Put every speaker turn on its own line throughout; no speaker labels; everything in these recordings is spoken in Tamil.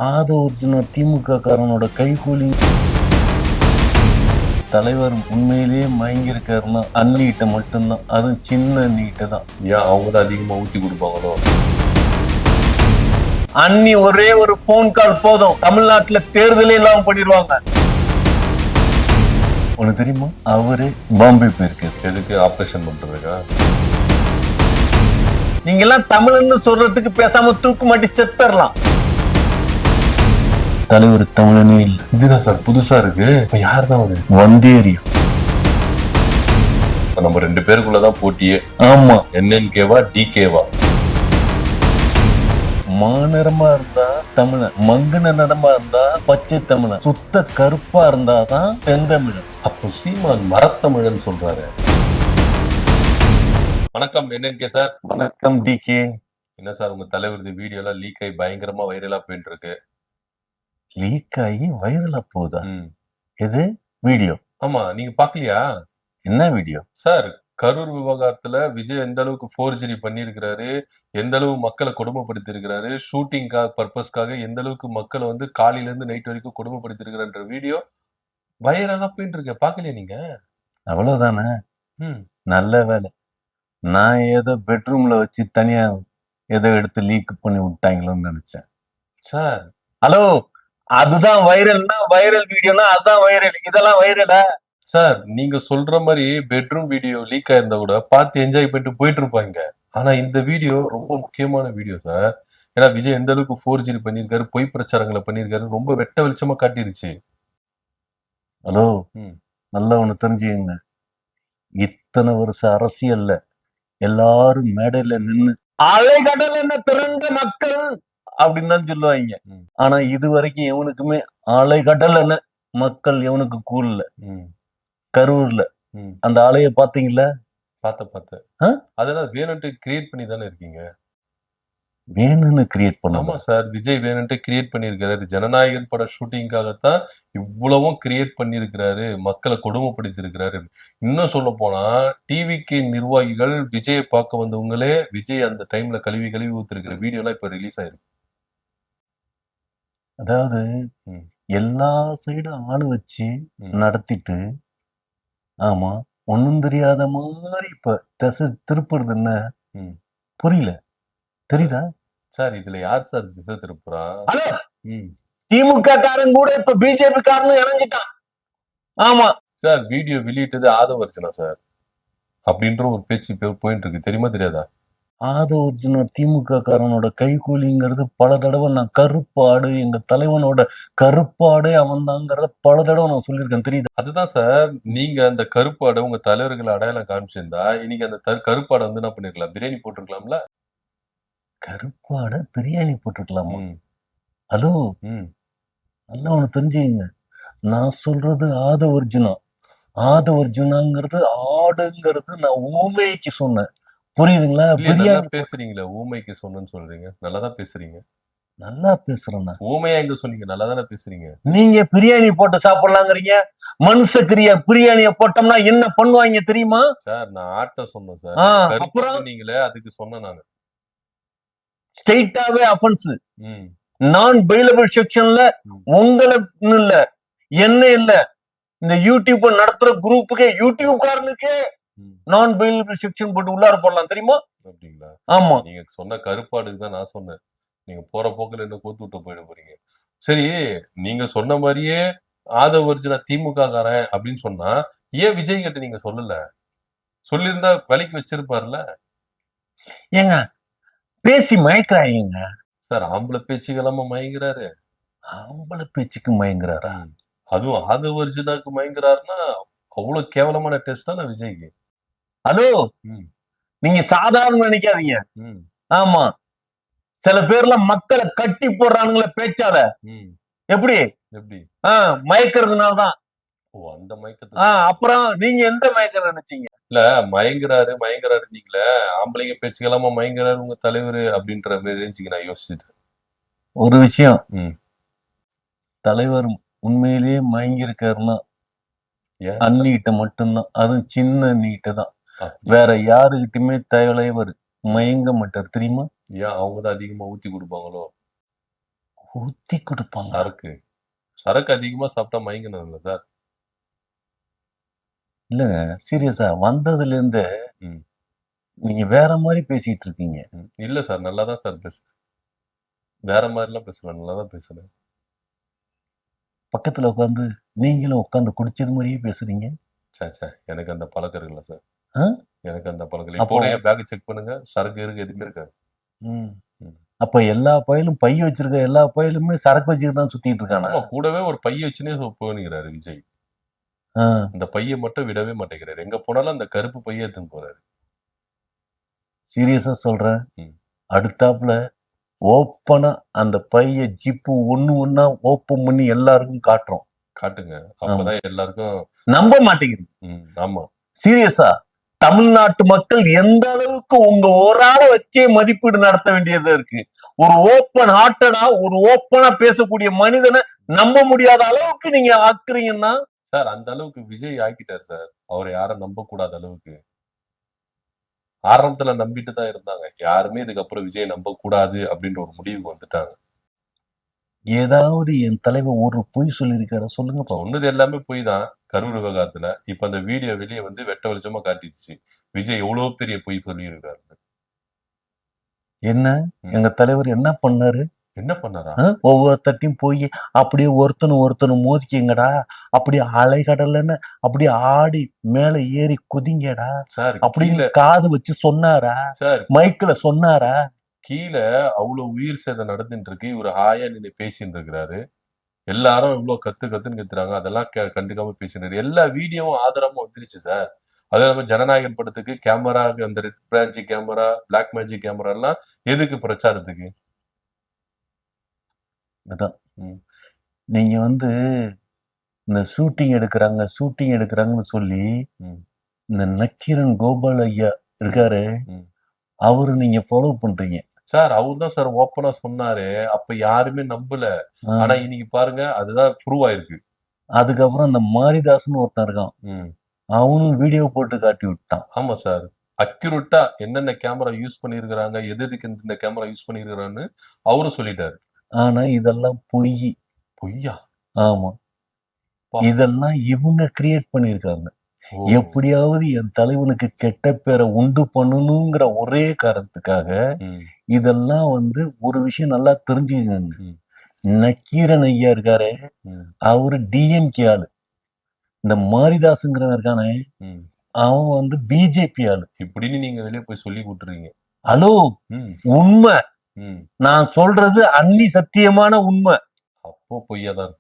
ஆதவர்ஜுன திமுக காரனோட கைகூலி தலைவர் உண்மையிலேயே மயங்கியிருக்காருன்னா அண்ணிகிட்ட மட்டும்தான், அதுவும் சின்ன அண்ணிகிட்ட தான்.
ஏன் அவங்க தான் அதிகமா ஊத்தி கொடுப்பாங்களோ?
அண்ணி ஒரே ஒரு போன் கால் போதும், தமிழ்நாட்டுல தேர்தலே இல்லாம பண்ணிடுவாங்க. உனக்கு தெரியுமா, அவரு பாம்பே போயிருக்காரு.
எதுக்கு? ஆபரேஷன் பண்றதுக்கா?
நீங்க எல்லாம் தமிழ்னு சொல்றதுக்கு பேசாம தூக்கு மாட்டி செத்துறலாம். தலைவர் தமிழனே இல்ல.
இதுதான் சார் புதுசா இருக்கு. இப்ப யார் தான் அவரு?
வந்தேரியும்.
நம்ம ரெண்டு பேருக்குள்ளதான் போட்டியே.
ஆமா,
என்என்கேவா டிகேவா?
மாநிறமா இருந்தா தமிழன், மங்குன நிறமா இருந்தா பச்சை தமிழன், சுத்த கருப்பா இருந்தாதான் தென்தமிழன்.
அப்போ சீமான் மரத்தமிழன் சொல்றாரு. வணக்கம் என்என்கே சார்.
வணக்கம் டிகே.
என்ன சார் உங்க தலைவர் வீடியோ எல்லாம் லீக் ஆகி பயங்கரமா வைரலா போயிட்டு இருக்கு.
லீக் ஆகி வைரலா போகுதா? எது வீடியோ?
ஆமா, நீங்க பாக்கலையா?
என்ன வீடியோ
சார்? கரூர் விவகாரத்துல விஜய் எந்த அளவுக்கு போர்ஜரி பண்ணிருக்கிறாரு, எந்த அளவு மக்களை கொடுமைப்படுத்தி இருக்கிறாரு, ஷூட்டிங்காக பர்பஸ்க்காக எந்த அளவுக்கு மக்களை காலையில இருந்து நைட் வரைக்கும் கொடுமைப்படுத்தி இருக்கிறன்ற வீடியோ வைரலா போயிட்டு இருக்கு. பாக்கலையா நீங்க?
அவ்வளவுதானே? நல்ல வேலை, நான் ஏதோ பெட்ரூம்ல வச்சு தனியா ஏதோ எடுத்து லீக் பண்ணி விட்டாங்களோன்னு நினைச்சேன்.
சார்
ஹலோ, அதுதான் வைரல்னா, வைரல் வீடியோனா அதுதான் வைரல், இதெல்லாம் வைரலா?
சார் நீங்க சொல்ற மாதிரி பெட்ரூம் வீடியோ லீக் ஆயிருந்தா கூட பார்த்து என்ஜாய் பண்ணிட்டு போயிட்டு இருப்பாங்க. ஆனா இந்த வீடியோ ரொம்ப முக்கியமான வீடியோ சார். ஏன்னா விஜய் எந்த அளவுக்கு போர்ஜரி பண்ணிருக்காரு, பொய் பிரச்சாரங்களை பண்ணிருக்காரு, ரொம்ப வெட்ட வெளிச்சமா காட்டிருச்சு.
ஹலோ, நல்லா ஒண்ணு தெரிஞ்சுக்கங்க. இத்தனை வருஷம் அரசியல்ல எல்லாரும் மேடையில நின்னு அலைகடல் என்ன திரண்ட மக்கள் அப்படின்னு தான் சொல்லுவாங்க. ஆனா இது வரைக்கும் எவனுக்குமே அலைகடல் என்ன மக்கள் எவனுக்கு கூடல. கரூர்ல அந்த ஆலைய பாத்தீங்களா?
பார்த்த அதெல்லாம் வேணும்ட்டு கிரியேட் பண்ணி தானே இருக்கீங்க.
வேணும்னு கிரியேட் பண்ண?
ஆமா சார், விஜய் வேணும்ட்டு கிரியேட் பண்ணிருக்காரு. ஜனநாயகன் பட ஷூட்டிங்காகத்தான் இவ்வளவும் கிரியேட் பண்ணிருக்கிறாரு, மக்களை கொடுமைப்படுத்தி இருக்கிறாரு. இன்னும் சொல்ல போனா டிவிக்கு நிர்வாகிகள் விஜயை பார்க்க வந்தவங்களே விஜய் அந்த டைம்ல கழுவி கழுவி ஊத்திருக்கிற வீடியோ எல்லாம் இப்ப ரிலீஸ் ஆயிருக்கு.
அதாவது எல்லா சைடும் ஆளு வச்சு நடத்திட்டு, ஆமா ஒண்ணும் தெரியாத மாதிரி இப்ப திசை திருப்புறது என்ன புரியல. தெரியுதா
சார்? இதுல யார் சார் திசை திருப்புறா?
திமுக காரன் கூட இப்ப பிஜேபி காரனும் இணைஞ்சிட்டான். ஆமா
சார், வீடியோ வெளியிட்டது ஆதவர்ஜுனா சார் அப்படின்ற ஒரு பேச்சு போயிட்டு இருக்கு. தெரியுமா தெரியாதா?
ஆதவர்ஜுன திமுக காரனோட கைகூலிங்கிறது பல தடவை நான் கருப்பாடு, எங்க தலைவனோட கருப்பாடே அவன் தாங்கிறத பல தடவை நான் சொல்லியிருக்கேன். தெரியுது?
அதுதான் சார், நீங்க அந்த கருப்பாடை உங்க தலைவர்களை அடையாளம் காமிச்சிருந்தா இன்னைக்கு அந்த கருப்பாடை என்ன பண்ணிருக்கலாம்? பிரியாணி போட்டிருக்கலாம்ல.
கருப்பாட பிரியாணி போட்டுக்கலாமா? ஹலோ, நல்லா ஒண்ணு தெரிஞ்சுங்க. நான் சொல்றது ஆதவர்ஜுனா. ஆதவர்ஜுனாங்கிறது ஆடுங்கிறது நான் ஊமைக்கு சொன்னேன். புரியுதுங்களா?
பிரியாணி பேசுறீங்களா? ஊமைக்கு சொன்னு சொல்றீங்க. நல்லாதான் பேசுறீங்க.
நல்லா பேசுறேன்னா
ஊமையா எங்க சொன்னீங்க? நல்லாதானே பேசுறீங்க.
நீங்க பிரியாணி போட்டு சாப்பிடலாங்கிறீங்க. மனுஷக்கிரிய பிரியாணிய போட்டோம்னா என்ன பண்ணுவாங்க தெரியுமா?
சார் நான் ஆட்ட சொன்னேன் சார்.
அப்புறம்
நீங்களே அதுக்கு சொன்னேன் நானு.
ஸ்ட்ரெயிட்டாவே அஃபென்ஸ். நான் பெயிலபிள் செக்ஷன்ல உங்களை இல்ல, என்ன இல்ல, இந்த யூடியூப் நடத்துற குரூப்புக்கே, யூடியூப் காரனுக்கே நான் பெயிலபிள் செக்ஷன் போட்டு உள்ளார போடலாம். தெரியுமா?
அப்படிங்களா?
ஆமா,
நீங்க சொன்ன கருப்பாடுக்கு தான் நான் சொன்னேன். நீங்க போற போக்குல என்ன கோத்து விட்டு போயிட போறீங்க. சரி, நீங்க சொன்ன மாதிரியே ஆதவர்ஜுனா திமுக காரன் அப்படின்னு சொன்னா ஏன் விஜய் கிட்ட நீங்க சொல்லல? சொல்லியிருந்தா வேலைக்கு வச்சிருப்பாருல.
ஏங்க பேசி மயக்கிறாங்க
சார். ஆம்பளை பேச்சுக்கெல்லாம மயங்குறாரு.
ஆம்பளை பேச்சுக்கு மயங்குறாரா?
அதுவும் ஆதவர்ஜுனாக்கு மயங்குறாருன்னா அவ்வளவு கேவலமான டெஸ்ட் தான் விஜய்க்கு.
ஹலோ, நீங்க சாதாரண நினைக்காதீங்க. ஆமா, சில பேர்ல மக்களை கட்டி போடுறானுங்களே பேச்சால. எப்படி
எப்படி
மயக்கிறதுனாலதான்.
அந்த மயக்கத்தை
அப்புறம் நீங்க எந்த மயக்கம் நினைச்சீங்க?
இல்ல மயங்குறாரு நீங்கள ஆம்பளைங்க பேச்சுக்கலாமா மயங்குறாரு உங்க தலைவரு அப்படின்ற மாதிரி ரேஞ்சுக்கு நான் யோசிச்சுட்டேன்.
ஒரு விஷயம், தலைவர் உண்மையிலேயே மயங்கி இருக்காருன்னா அண்ணிகிட்ட மட்டும்தான், அதுவும் சின்ன அண்ணிகிட்ட தான். வேற யாருகிட்டயுமே தலைவர் மயங்க மாட்டார். தெரியுமா?
ஏன் அவங்க தான் அதிகமா ஊத்தி கொடுப்பாங்களோ?
ஊத்தி கொடுப்பாங்க.
சரக்கு அதிகமா சாப்பிட்டா மயங்கணும் இல்ல சார்?
இல்லங்க, சீரியஸா வந்ததுல இருந்து
ம்.
நீங்க வேற மாதிரி பேசிட்டு இருக்கீங்க.
இல்ல சார், நல்லா தான் சார் பேசுறேன். வேற மாதிரிலாம் பேசல, நல்லா தான் பேசுறேன்.
பக்கத்துல உட்காந்து நீங்களும் உட்காந்து குடிச்சது மாதிரியே பேசுறீங்க.
சே, எனக்கு அந்த பழக்கம் இருக்குல்ல சார்.
ஆ?
எனக்கு அந்த பழக்கம் இல்ல.
அப்போ
இப்போ என் பேக் செக் பண்ணுங்க. சரக்கு எதுவுமே இருக்காது.
ம்.
ம்.
அப்ப எல்லா பயலும் பை வச்சிருக்க எல்லா பயலுமே சரக்கு வச்சுட்டு தான் சுத்திட்டு இருக்கானா?
ஆமா, கூடவே ஒரு பைய வச்சுனே போனிக்கிறாரு விஜய்.
ஆ.
அந்த பைய மட்டும் விடவே மாட்டேங்கிறாரு. எங்க போனாலும் அந்த கருப்பு பைய எடுத்துன்னு போறாரு.
சீரியஸா சொல்றேன்.
ம்.
அடுத்தாப்புல ஓப்பனா அந்த பைய ஜிப்பு ஒண்ணா ஓப்பன் பண்ணி எல்லாருக்கும் காட்டுறோம்.
காட்டுங்க. அப்பதான் எல்லாருக்கும்
நம்ப மாட்டேங்குது.
ஆமா.
சீரியஸா தமிழ்நாட்டு மக்கள் எந்த அளவுக்கு உங்க ஒரு ஆளை வச்சே மதிப்பீடு நடத்த வேண்டியது இருக்கு. ஒரு ஓப்பன் ஹார்ட்டடா ஒரு ஓப்பனா பேசக்கூடிய மனிதனை நம்ப முடியாத அளவுக்கு நீங்க ஆக்குறீங்கன்னா
சார், அந்த அளவுக்கு விஜய் ஆக்கிட்டார் சார். அவரை யாரும் நம்ப கூடாத அளவுக்கு. ஆரம்பத்துல நம்பிட்டு தான் இருந்தாங்க. யாருமே இதுக்கப்புறம் விஜய் நம்ப கூடாது அப்படின்ற ஒரு முடிவுக்கு வந்துட்டாங்க.
ஏதாவது என் தலைவர் ஒரு பொய் சொல்லியிருக்காரா சொல்லுங்க பாப்போம்.
சொன்னது எல்லாமே பொய் தான். கரூர் விவகாரத்துல. இப்ப அந்த வீடியோ வெளிய வந்து வெட்ட வெளிச்சமா காட்டிடுச்சு. விஜய் எவ்வளவு பெரிய பொய் சொல்லியிருக்காரு.
என்ன எங்க தலைவர் என்ன பண்ணாரு?
என்ன பண்ணாரா?
ஒவ்வொருத்தட்டையும் போய் அப்படியே ஒருத்தனும் மோதிக்கிங்கடா, அப்படியே அலைகடலன்னு அப்படியே ஆடி மேல ஏறி குதிங்கடா
சார்,
அப்படின்னு காது வச்சு சொன்னாரா?
சார்,
மைக்ல சொன்னாரா?
கீழ அவ்வளவு உயிர் சேதம் நடந்துட்டு இருக்கு. இவரு ஹாயா நின்னு பேசிட்டு இருக்கிறாரு. எல்லாரும் இவ்வளவு கத்துன்னு கத்துறாங்க. அதெல்லாம் கண்டுக்காம பேசினாரு. எல்லா வீடியோவும் ஆதாரமும் வந்துருச்சு சார். அது இல்லாம ஜனநாயகன் படத்துக்கு கேமரா, அந்த red magic camera, black magic camera எல்லாம் எதுக்கு பிரச்சாரத்துக்கு?
அதான் நீங்க வந்து இந்த ஷூட்டிங் எடுக்கிறாங்கன்னு சொல்லி இந்த நக்கீரன் கோபால் ஐயா இருக்காரு, அவரு நீங்க ஃபாலோ பண்றீங்க
சார். அவரு தான் சார் ஓப்பனா சொன்னாரு. அப்ப யாருமே நம்பல. ஆனா இன்னைக்கு பாருங்க, அதுதான் ப்ரூவ் ஆயிருக்கு.
அதுக்கப்புறம் அந்த மாரிதாஸ்னு ஒருத்தன் இருக்கான், அவனும் வீடியோ போட்டு காட்டி விட்டான்.
ஆமா சார், அக்யூரேட்டா என்னென்ன கேமரா யூஸ் பண்ணிருக்காங்க, எதுக்கு இந்த கேமரா யூஸ் பண்ணிருக்கான்னு அவரும் சொல்லிட்டாரு.
ஆனா இதெல்லாம்
பொய்யா?
ஆமா, இதெல்லாம் இவங்க கிரியேட் பண்ணிருக்காங்க. எப்படியாவது என் தலைவனுக்கு கெட்ட பேரை உண்டு பண்ணணுங்கிற ஒரே காரணத்துக்காக இதெல்லாம் வந்து ஒரு விஷயம் நல்லா தெரிஞ்சுக்கங்க. நக்கீரன் ஐயா இருக்காரு, அவரு டிஎம்கே ஆளு. இந்த மாரிதாசுங்கிறவன் இருக்கானே, அவன் வந்து பிஜேபி ஆளு.
இப்படின்னு நீங்க வெளியே போய் சொல்லி கொடுத்துறீங்க.
ஹலோ, உண்மை நான் சொல்றது அன்னி சத்தியமான உண்மை.
அப்போ பொய்யாதான்.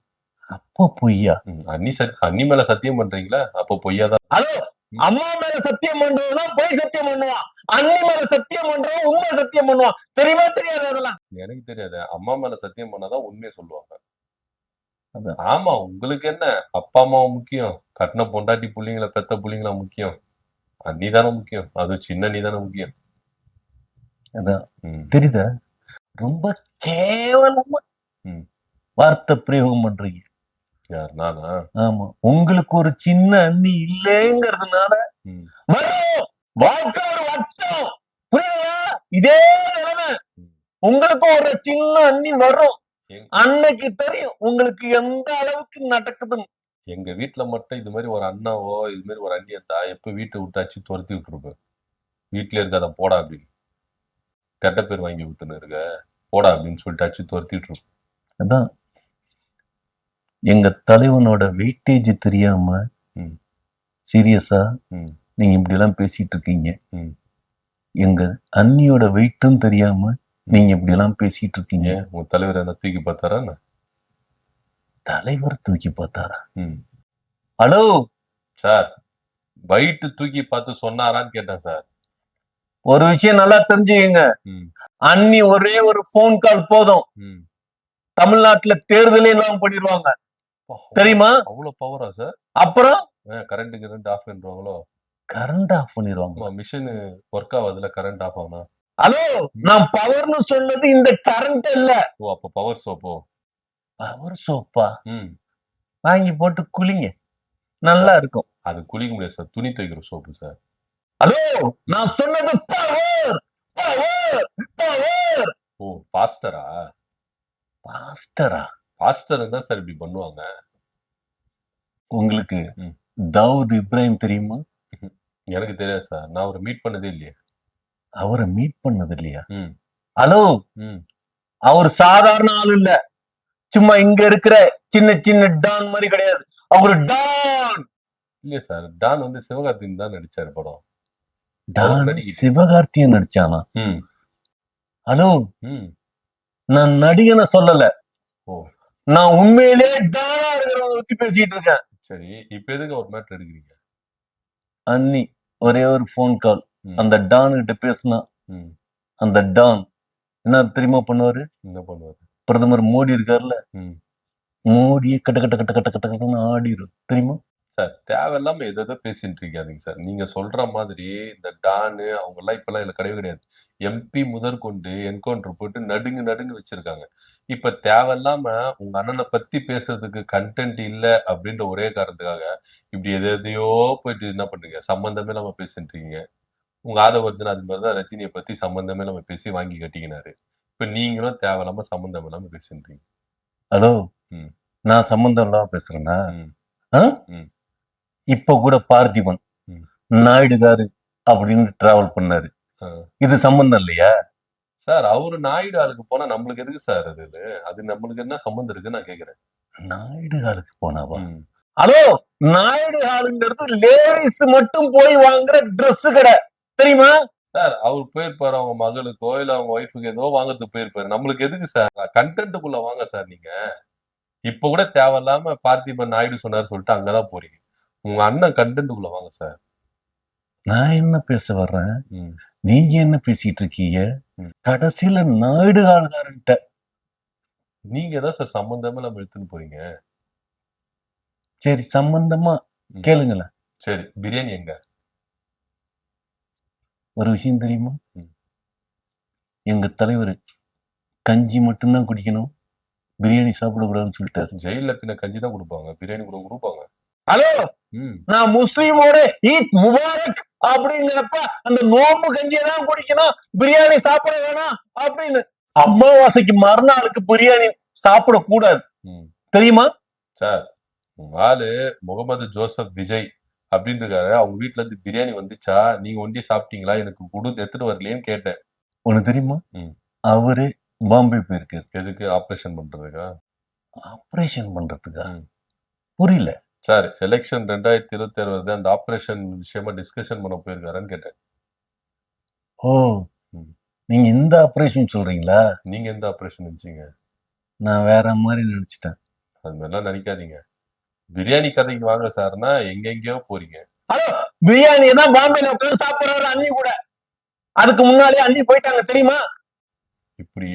அப்போ பொய்யா?
அன்னி மேல சத்தியம் பண்றீங்களா? அப்போ பொய்யாதான்.
ஹலோ, அம்மா மேல சத்தியம் பண்றவனா பொய் சத்தியம் பண்ணுவான், அன்னி மேல சத்தியம் பண்றவன் உண்மை சத்தியம் பண்ணுவான். தெரியுமா தெரியாது? அதெல்லாம் எனக்கு
தெரியாது. அம்மா மேல சத்தியம் பண்ணாதான் உண்மையை சொல்லுவாங்க. ஆமா, உங்களுக்கு என்ன அப்பா அம்மாவை முக்கியம்? கட்டின பொண்டாட்டி புள்ளிங்களை பெத்த புள்ளிங்களா முக்கியம்? அன்னி தானே முக்கியம். அது சின்ன நீ தானே முக்கியம்.
அதான் தெரியுதா? ரொம்ப கேவலமா வார்த்தை பிரயோகம் பண்றீங்க.
யார், நானா?
ஆமா, உங்களுக்கு ஒரு சின்ன அண்ணி இல்லைங்கிறதுனால வரும் வாழ்க்கை ஒரு வட்டம். புரியுதா? இதே நிலைமை உங்களுக்கு ஒரு சின்ன அண்ணி வரும், அன்னைக்கு தெரியும் உங்களுக்கு எந்த அளவுக்கு நடக்குதுன்னு. எங்க வீட்டுல மட்டும் இது மாதிரி ஒரு அண்ணாவோ இது மாதிரி ஒரு அண்ணி இருந்தா எப்ப வீட்டை விட்டாச்சு துரத்தி விட்டுருப்பேன். வீட்டுல இருக்காத போடா அப்படின்னு, கெட்ட பேர் வாங்கி விட்டுன்னு இருக்க போடா அப்படின்னு சொல்லிட்டாச்சு துரத்தி விட்டுருப்பேன். அதான் எங்க தலைவனோட வெயிட்டேஜ் தெரியாம சீரியஸா நீங்க இப்படி எல்லாம் பேசிட்டு இருக்கீங்க. எங்க அண்ணியோட வெயிட்டும் தெரியாம நீங்க இப்படி எல்லாம் பேசிட்டு இருக்கீங்க. உங்க தலைவர் என்ன தூக்கி பார்த்தாரா? தலைவர் தூக்கி பார்த்தாரா? ஹலோ சார், வெயிட் தூக்கி பார்த்து சொன்னாரான்னு கேட்டேன் சார். ஒரு விஷயம் நல்லா தெரிஞ்சுக்கங்க, அண்ணி ஒரே ஒரு போன் கால் போதும் தமிழ்நாட்டுல தேர்தலே இல்லாம பண்ணிடுவாங்க. தெரியுமா? அவ்வளவு பவரா சார்? அப்புறம் கரண்ட் ஆஃப் பண்ணிடுவாங்களோ? கரண்ட் ஆஃப் பண்ணிடுவாங்க. மிஷின் ஒர்க் ஆகாதுல கரண்ட் ஆஃப் ஆனா? ஹலோ, நான் பவர்னு சொன்னது இந்த கரண்ட் இல்ல. ஓ, அப்ப பவர் சோப்போ? பவர் சோப்பா? வாங்கி போட்டு குளிங்க, நல்லா இருக்கும். அது குளிக்க முடியாது சார், துணி துவைக்கிற சோப்பு சார். ஹலோ, நான் சொன்னது பவர் பவர் பவர். ஓ, பாஸ்டரா? பாஸ்டரா?
பாஸ்டர் தான் சார் இப்படி பண்ணுவாங்க.
உங்களுக்கு
ம்.
தாவூத் இப்ராஹிம் தெரியுமா?
எனக்கு தெரியாது சார். நான் அவரை மீட் பண்ணதே இல்லையே.
அவரை மீட் பண்ணது இல்லையா?
ம்.
ஹலோ,
ம்.
அவர் சாதாரண ஆள் இல்ல. சும்மா இங்க இருக்கிற சின்ன சின்ன டான் மாதிரி கிடையாது. அவரு டான்.
இல்லையே சார். டான் வந்து சிவகார்த்திகேயன் தான் நடிச்சாரு படம்.
டான்
நடிகை.
சிவகார்த்தியன் நடிச்சானா?
ம்.
ஹலோ,
ம்.
நான் நடிகனை சொல்லல.
ஓ!
நான் உண்மையிலே டானா இருக்கிறவங்க பத்தி பேசிட்டு இருக்கேன்.
சரி. இப்ப எதுக்கு ஒரு மேட்டர் எடுக்கிறீங்க?
அன்னி ஒரே ஒரு ஃபோன் கால்.
ம்.
அந்த டான் கிட்ட பேசினா,
ம்.
அந்த டான் என்ன தெரியுமா பண்ணுவாரு?
என்ன பண்ணுவாரு?
பிரதமர் மோடி இருக்காருல்ல,
ம்.
மோடியே கட்ட கட்ட கட்ட கட்ட கட்ட கட்டன்னு ஆடிரும் தெரியுமா?
சார் தேவையில்லாம எதேதோ பேசிட்டு இருக்காதீங்க சார். நீங்க சொல்ற மாதிரி இந்த டானு அவங்கலாம் இப்பலாம் இதுல கிடையவே கிடையாது. எம்பி முதற்கொண்டு என்கவுண்டர் போட்டு நடுங்கு நடுங்கு வச்சிருக்காங்க. இப்ப தேவையில்லாம உங்க அண்ணனை பத்தி பேசுறதுக்கு கன்டென்ட் இல்ல அப்படின்ற ஒரே காரணத்துக்காக இப்படி எதையோ போயிட்டு என்ன பண்றீங்க? சம்பந்தமே இல்லாம பேசிட்டு இருக்கீங்க. உங்க ஆதவர்ஜுன் அது மாதிரி தான் ரஜினிய பத்தி சம்பந்தமே இல்லாம பேசி வாங்கி கட்டிக்கினாரு. இப்ப நீங்களும் தேவையில்லாம சம்பந்தம் இல்லாம பேசின்றீங்க.
ஹலோ,
ம்.
நான் சம்பந்தம் இல்லாம பேசுறேன்னா?
ம்.
ஆ?
ம்.
இப்ப கூட பார்த்திபன்
ம்.
நாயுடுகாரு அப்படின்னு டிராவல் பண்ணாரு.
ஆ.
இது சம்பந்தம் இல்லையா?
சார் அவரு நாயுடு ஆளுக்கு போனா நம்மளுக்கு எதுக்கு சார் அது? அது நம்மளுக்கு என்ன சம்பந்தம் இருக்குன்னு நான் கேக்குறேன்.
நாயுடு ஹாலுக்கு போனாவா?
ம்.
ஹலோ, நாயுடு ஹாலுங்கிறது லேடிஸ் மட்டும் போய் வாங்குற Dress கடை தெரியுமா?
சார் அவரு போயிருப்பாரு அவங்க மகளுக்கோ இல்ல அவங்க ஒய்ஃபுக்கு ஏதோ வாங்குறதுக்கு போயிருப்பாரு. நம்மளுக்கு எதுக்கு சார்? கன்டென்ட்டுக்குள்ள வாங்க சார் நீங்க. இப்ப கூட தேவையில்லாம பார்த்திபன் நாயுடு சொன்னாரு சொல்லிட்டு அங்கதான் போறீங்க. உங்க அண்ணன் கன்டென்ட்டுக்குள்ள வாங்க சார்.
நான் என்ன பேச வர்றேன்?
ம்.
நீங்க என்ன பேசிட்டு இருக்கீங்க?
ம்.
கடைசியில நாயுடு ஹாலுகாரன்ட்ட
நீங்க தான் சார் சம்பந்தமே இல்லாம இழுத்துன்னு போறீங்க.
சரி சம்பந்தமா
ம்.
கேளுங்களேன்.
சரி பிரியாணி எங்க?
ஒரு விஷயம் தெரியுமா?
ம்.
எங்க தலைவர் கஞ்சி மட்டும்தான் குடிக்கணும், பிரியாணி சாப்பிடக்கூடாதுன்னு சொல்லிட்டாரு.
ஜெயில்ல பின்ன கஞ்சி தான் குடுப்பாங்க. பிரியாணி கூட குடுப்பாங்க.
ஹலோ,
ம்.
நான் முஸ்லீமோட ஈத் முபாரக் அப்படிங்கிறப்ப அந்த நோம்பு கஞ்சியை தான் குடிக்கணும், பிரியாணி சாப்பிட வேணாம் அப்படின்னு. அமாவாசைக்கு மறுநாளுக்கு பிரியாணி சாப்பிடக்கூடாது
ம்.
தெரியுமா?
சார் உங்க ஆளு முகமது ஜோசப் விஜய் அப்படின்னு இருக்காரு. அவங்க வீட்ல இருந்து பிரியாணி வந்துச்சா? நீங்க ஒண்டி சாப்பிட்டீங்களா? எனக்கு குடுத்து எடுத்துட்டு வரலையேன்னு கேட்டேன்.
ஒண்ணு தெரியுமா?
ம்.
அவரு பாம்பே போயிருக்காரு.
எதுக்கு? ஆபரேஷன் பண்றதுக்கா?
ஆபரேஷன் பண்றதுக்கா?
ம்.
புரியல.
சார் எலெக்ஷன் 2026 வருது. அந்த ஆபரேஷன் விஷயமா டிஸ்கஷன் பண்ண போயிருக்காருன்னு கேட்டேன்.
ஓ,
ம்.
நீங்க இந்த ஆபரேஷன் சொல்றீங்களா?
நீங்க எந்த ஆபரேஷன் நினைச்சீங்க?
நான் வேற மாதிரி நினைச்சிட்டேன்.
அது மாதிரிலாம் நினைக்காதீங்க. பிரியாணி கதைக்கு வாங்க சார்னா எங்கெங்கேயோ போறீங்க.
ஹலோ, பிரியாணி தான் பாம்பேல உட்கார்ந்து சாப்பிடுறாரு அண்ணி கூட. அதுக்கு முன்னாலே அண்ணி போயிட்டாங்க தெரியுமா?
இப்படி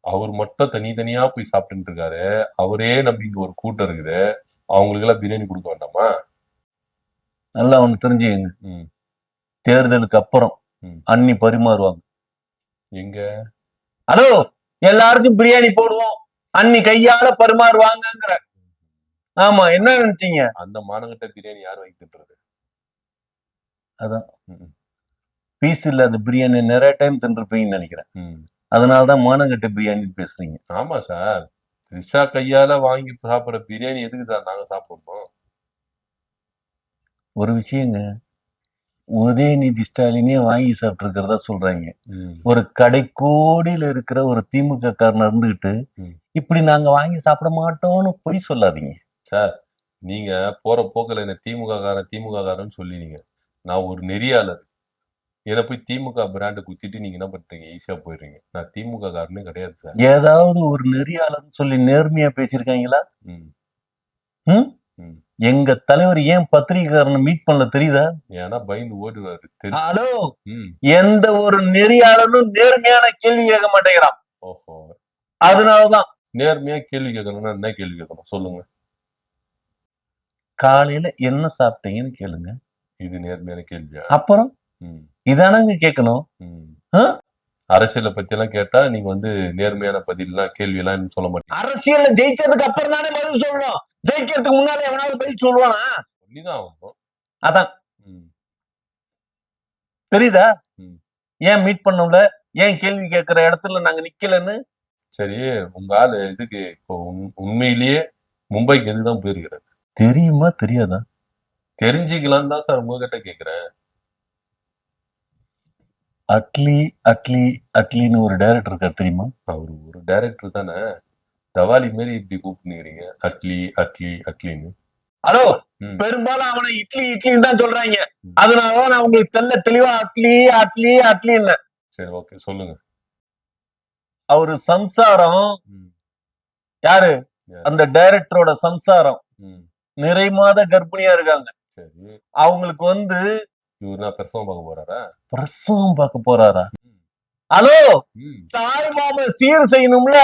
அவர் மட்டும் தனித்தனியா போய் சாப்பிட்டுட்டு இருக்காரு. அவரே நம்பி இங்க ஒரு கூட்டம் இருக்குது. அவங்களுக்கு எல்லாம் பிரியாணி கொடுக்க வேண்டாமா?
நல்லா ஒண்ணு தெரிஞ்சுக்கங்க.
ம்.
தேர்தலுக்கு அப்புறம்
ம்.
அண்ணி பரிமாறுவாங்க.
எங்க?
ஹலோ, எல்லாருக்கும் பிரியாணி போடுவோம், அண்ணி கையால பரிமாறுவாங்கங்கிற. ஆமா, என்ன நினைச்சீங்க?
அந்த மானங்கிட்ட பிரியாணி யார் வாங்கி தின்றது?
அதான்
ம்.
பீஸ் இல்லாத பிரியாணி நிறைய டைம் தின்றுப்பீங்கன்னு நினைக்கிறேன்.
ம்.
அதனாலதான் மானங்கட்ட பிரியாணின்னு பேசுறீங்க.
ஆமா சார். த்ரிஷா கையால வாங்கி சாப்பிடுற பிரியாணி எதுக்கு சார் நாங்க சாப்பிடணும்?
ஒரு விஷயங்க, உதயநிதி ஸ்டாலினே வாங்கி சாப்பிட்டு இருக்கிறதா சொல்றாங்க.
ம்.
ஒரு கடைக்கோடியில இருக்கிற ஒரு திமுக காரன் இருந்துகிட்டு
ம்.
இப்படி நாங்க வாங்கி சாப்பிட மாட்டோம்னு பொய் சொல்லாதீங்க.
சார் நீங்க போற போக்குல என்ன திமுக காரன்னு சொல்லினீங்க. நான் ஒரு நெறியாளர். என்ன போய் திமுக பிராண்ட் குத்திட்டு நீங்க என்ன பண்றீங்க? ஈஸியா போயிடுறீங்க. நான் திமுக காரனே கிடையாது சார்.
ஏதாவது ஒரு நெறியாளர்னு சொல்லி நேர்மையா பேசியிருக்காங்களா?
ம்.
ம்?
ம்.
எங்க தலைவர் ஏன் பத்திரிகைக்காரனை மீட் பண்ணல தெரியுதா?
ஏன்னா பயந்து ஓடுவாரு.
ஹலோ,
ம்.
எந்த ஒரு நெறியாளனும் நேர்மையான கேள்வி கேட்க மாட்டேங்கிறான்.
ஓஹோ.
அதனாலதான்
நேர்மையா கேள்வி கேட்கணும்னா என்ன கேள்வி கேட்கணும்? சொல்லுங்க.
காலையில என்ன சாப்பிட்டீங்கன்னு கேளுங்க.
இது நேர்மையான கேள்வியா?
அப்புறம்
ம்.
இதானங்க கேட்கணும்.
ம்.
ஆ?
அரசியலை பத்தி எல்லாம் கேட்டா நீங்க வந்து நேர்மையான பதில்லாம் கேள்வி எல்லாம் சொல்ல மாட்டீங்க.
அரசியல்ல ஜெயிச்சதுக்கு அப்புறம் தானே பதில் சொல்லணும். ஜெயிக்கிறதுக்கு முன்னாலே எவனாவது பதில் சொல்லுவானா?
சொல்லிதான் ஆகணும்.
அதான்
ம்.
தெரியுதா?
ம்.
ஏன் மீட் பண்ணல, ஏன் கேள்வி கேட்கிற இடத்துல நாங்க நிக்கலன்னு.
சரி, உங்க ஆளு இதுக்கு இப்போ உண்மையிலேயே மும்பைக்கு எதுக்குதான் போயிருக்கிறாரு?
தெரியுமா தெரியாதா?
தெரிஞ்சுக்கலான்னு தான் சார் உங்ககிட்ட கேக்குறேன்.
அட்லி அட்லி அட்லின்னு ஒரு டைரக்டர் இருக்கார் தெரியுமா?
அவரு ஒரு டைரக்டர் தானே. தவாலி மாரி இப்படி கூப்பிட்டுக்கிறீங்க, அட்லி அட்லி அட்லின்னு.
ஹலோ,
ம்.
பெரும்பாலும் அவனை இட்லி இட்லின்னு தான் சொல்றாங்க.
ம்.
அதனாலதான் நான் உங்களுக்கு தெளிவா அட்லி அட்லி அட்லின்னு.
சரி, ஓகே, சொல்லுங்க.
அவரு சம்சாரம்
ம்.
யாரு?
யாரு?
அந்த டைரக்டரோட சம்சாரம்
ம்.
நிறை மாத கர்ப்பிணியா இருக்காங்க.
சரி,
அவங்களுக்கு
இவருனா பிரசவம் பார்க்க போறாரா?
பிரசவம் பார்க்க போறாரா?
ம்.
ஹலோ,
ம்.
தாய் மாமன் சீர் செய்யணும்ல.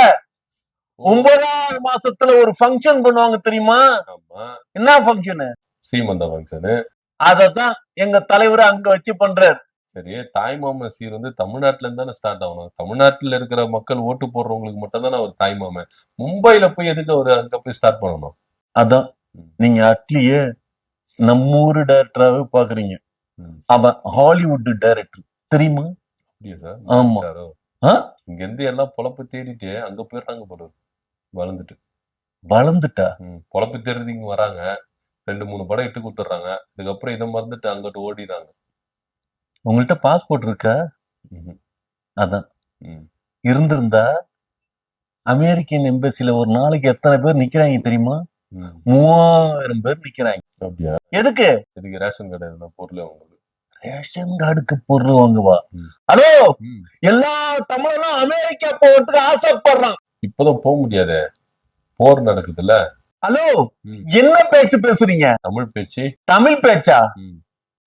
ஓ,
9வது மாசத்துல ஒரு ஃபங்க்ஷன் பண்ணுவாங்க தெரியுமா?
ஆமா.
என்ன ஃபங்க்ஷனு?
சீமந்த ஃபங்க்ஷனு.
அததான் எங்க தலைவர் அங்க வச்சு பண்றாரு.
சரி, தாய்மாமன் சீர் வந்து தமிழ்நாட்டுல இருந்து தானே ஸ்டார்ட் ஆகணும். தமிழ்நாட்டுல இருக்கிற மக்கள் ஓட்டு போடுறவங்களுக்கு மட்டும் தானே அவர் தாய்மாமன். மும்பைல போய் எதுக்கு அவரு அங்க போய் ஸ்டார்ட் பண்ணணும்?
அதான்
ம்.
நீங்க அட்லியே நம்ம ஊரு டைரக்டராவே பாக்குறீங்க.
ம்.
அவன் ஹாலிவுட் டைரக்டர் தெரியுமா?
அப்படியா சார்?
ஆமா.
மாறிட்டாரோ?
ஆ?
இங்க இருந்து எல்லாம் பொழப்பு தேடிட்டு அங்க போயிடுறாங்க போல இருக்கு. வளர்ந்துட்டு.
வளர்ந்துட்டா?
பொழப்பு தேடுறது இங்க வராங்க. 2, 3 படம் இட்டு குடுத்துடுறாங்க. இதுக்கப்புறம் இதை மறந்துட்டு அங்கிட்டு ஓடிடுறாங்க.
உங்கள்ட்ட பாஸ்போர்ட் இருக்கா?
ம்ஹும்.
அதான்
ம்.
இருந்திருந்தா அமெரிக்கன் எம்பசில ஒரு நாளைக்கு எத்தனை பேர் நிக்கிறாங்க தெரியுமா?
ம்.
3000 பேர் நிக்கிறாங்க.
அப்படியா?
எதுக்கு?
இதுக்கு ரேஷன் கடை எதுனா பொருள் உங்களுக்கு?
ரேஷன் கார்டுக்கு பொருள் வாங்குவா?
ம்.
ஹலோ,
ம்.
எல்லா தமிழனும் அமெரிக்கா போறதுக்கு ஆசைப்படுறான்.
இப்பதான் போக முடியாதே. போர் நடக்குதுல்ல.
ஹலோ,
ம்.
என்ன பேசுறீங்க?
தமிழ் பேச்சு.
தமிழ் பேச்சா?
ம்.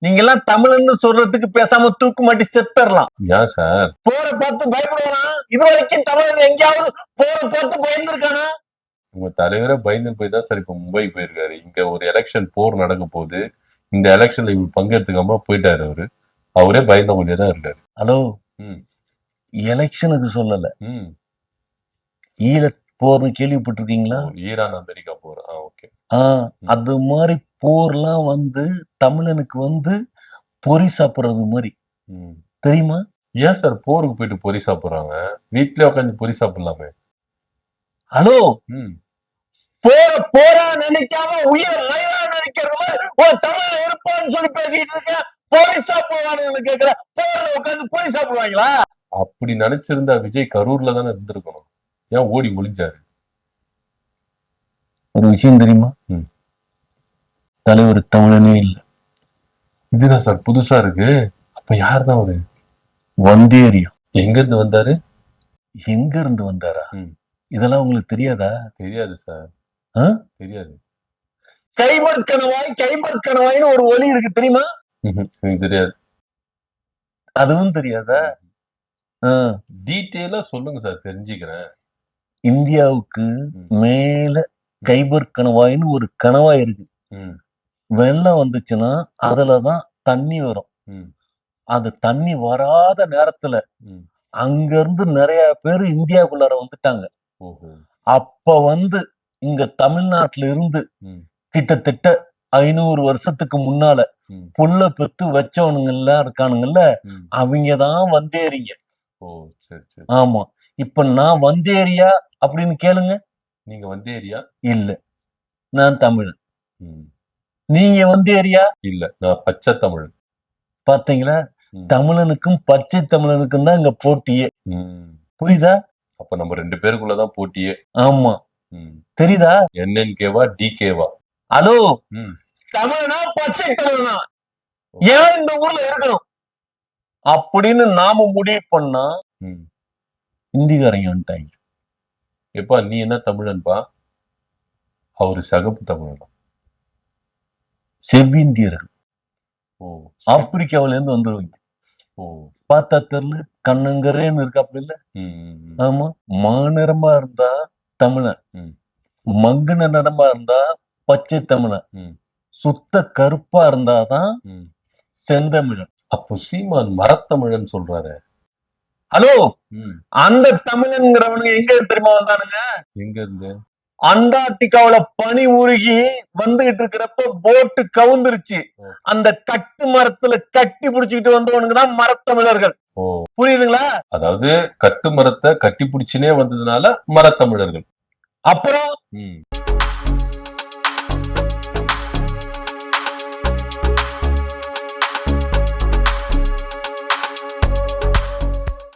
நீங்க எல்லாம் தமிழ்னு சொல்றதுக்கு பேசாம தூக்கு மாட்டி செத்துறலாம்.
ஏன் சார்?
போற பார்த்து பயப்படுவானா? இது வரைக்கும் தமிழன் எங்கேயாவது போற பார்த்து பயந்துருக்கானா?
உங்க தலைவரே பயந்து போய் தான் சார் இப்ப மும்பை போயிருக்காரு. இங்க ஒரு எலெக்ஷன் போர் நடக்க போகுது. இந்த எலெக்ஷன்ல இவர் பங்கெடுத்துக்காம போயிட்டாரு அவரு. அவரே பயந்த மாதிரியே தான் இருக்காரு.
ஹலோ,
ம்.
எலெக்ஷனுக்கு சொல்லல.
ம்.
ஈழ போர்னு கேள்விப்பட்டிருக்கீங்களா?
ஓ, ஈரான் அமெரிக்கா போர். ஓகே.
அது மாதிரி போர்லாம் தமிழனுக்கு பொறி சாப்பிடுறது மாதிரி
ம்.
தெரியுமா?
ஏன் சார் போருக்கு போயிட்டு பொறி சாப்பிடுறாங்க? வீட்லயே உட்காந்து பொறி சாப்பிடலாமே.
ஹலோ,
ம்.
போரா நினைக்காம உயிரை மயிரா நினைக்கிறது மாதிரி ஒரு தமிழன் இருப்பான்னு சொல்லி பேசிட்டு இருக்க. பொறி சாப்பிடுவான்னு கேக்குற. போர்ல உட்காந்து பொறி சாப்பிடுவாங்களா?
அப்படி நினைச்சிருந்தா விஜய் கரூர்ல தானே இருந்திருக்கணும். ஏன் ஓடி ஒளிஞ்சாரு?
ஒரு விஷயம் தெரியுமா?
ம்.
தலைவர் தமிழனே இல்ல.
இதுதான் சார் புதுசா இருக்கு. அப்ப யார் தான் அவரு?
வந்தேரியம்.
எங்க இருந்து வந்தாரு?
எங்க இருந்து வந்தாரா?
ம்.
இதெல்லாம் உங்களுக்கு தெரியாதா?
தெரியாது சார்.
ஆ?
தெரியாது.
கைபர்கணவாய்னு ஒரு ஒலி இருக்கு தெரியுமா?
எனக்கு தெரியாது.
அதுவும் தெரியாதா?
டீட்டெயிலா சொல்லுங்க சார், தெரிஞ்சுக்கிறேன்.
இந்தியாவுக்கு மேல கைபர் கணவாய்னு ஒரு கணவாய் இருக்கு.
ம்.
வெள்ளம் வந்துச்சுன்னா அதுலதான் தண்ணி வரும்.
ம்.
அது தண்ணி வராத நேரத்துல
ம்.
அங்க இருந்து நிறைய பேர் இந்தியாவுக்குள்ளார வந்துட்டாங்க.
ஓஹோ.
அப்ப இங்க தமிழ்நாட்டுல இருந்து
ம்.
கிட்டத்தட்ட 500 வருஷத்துக்கு முன்னால
ம்.
புல்ல பெத்து வச்சவனுங்க எல்லாம் இருக்கானுங்கல்ல,
ம்.
அவங்கதான் வந்தேரிங்க.
ஓ, சரி சரி.
ஆமா. இப்ப நான் வந்தேரியா அப்படின்னு கேளுங்க.
நீங்க வந்தேரியா?
இல்ல, நான் தமிழன்.
ம்.
நீங்க வந்தேரியா?
இல்ல, நான் பச்சை தமிழன்.
பாத்தீங்களா?
ம்.
தமிழனுக்கும் பச்சை தமிழனுக்கும் தான் இங்க போட்டியே.
ம்.
புரியுதா?
அப்ப நம்ம 2 பேருக்குள்ளதான் போட்டியே.
ஆமா.
ம்.
தெரியுதா?
NNKவா DKவா?
ஹலோ,
ம்.
தமிழனா பச்சை தமிழனா ஏன் இந்த ஊர்ல இருக்கணும் அப்படின்னு நாம முடிவு பண்ணா
ம்.
இந்திக்காரங்க வந்துட்டாங்க.
எப்பா நீ என்ன தமிழன்பா? அவரு சகப்பு தமிழனா?
செவ்விந்தியர்கள்
ஓ.
ஆப்பிரிக்காவில இருந்து வந்துருவாங்க.
ஓ.
பார்த்தா தெரியல, கண்ணுங்கரேன்னு இருக்கு அப்படி இல்ல.
ம். ம்.
ஆமா. மாநிறமா இருந்தா தமிழன்,
ம்.
மங்குன நிறமா இருந்தா பச்சை தமிழன்,
ம்.
சுத்த கருப்பா இருந்தாதான்
ம்.
செந்தமிழன்.
அப்போ சீமான் மரத்தமிழன் சொல்றாரு.
ஹலோ,
ம்.
அந்த தமிழன்கிறவனுங்க எங்க தெரியுமா வந்தானுங்க?
எங்க இருந்து?
அண்டார்டிகாவுல பனி உருகி வந்துகிட்டு இருக்கிறப்ப போட்டு கவுந்துருச்சு. அந்த கட்டு மரத்துல கட்டி புடிச்சுக்கிட்டு வந்தவனுங்க தான் மரத்தமிழர்கள்.
ஓ
புரியுதுங்களா?
அதாவது கட்டு மரத்தை கட்டி பிடிச்சுனே வந்ததுனால மரத்தமிழர்கள்.
அப்புறம்
ம்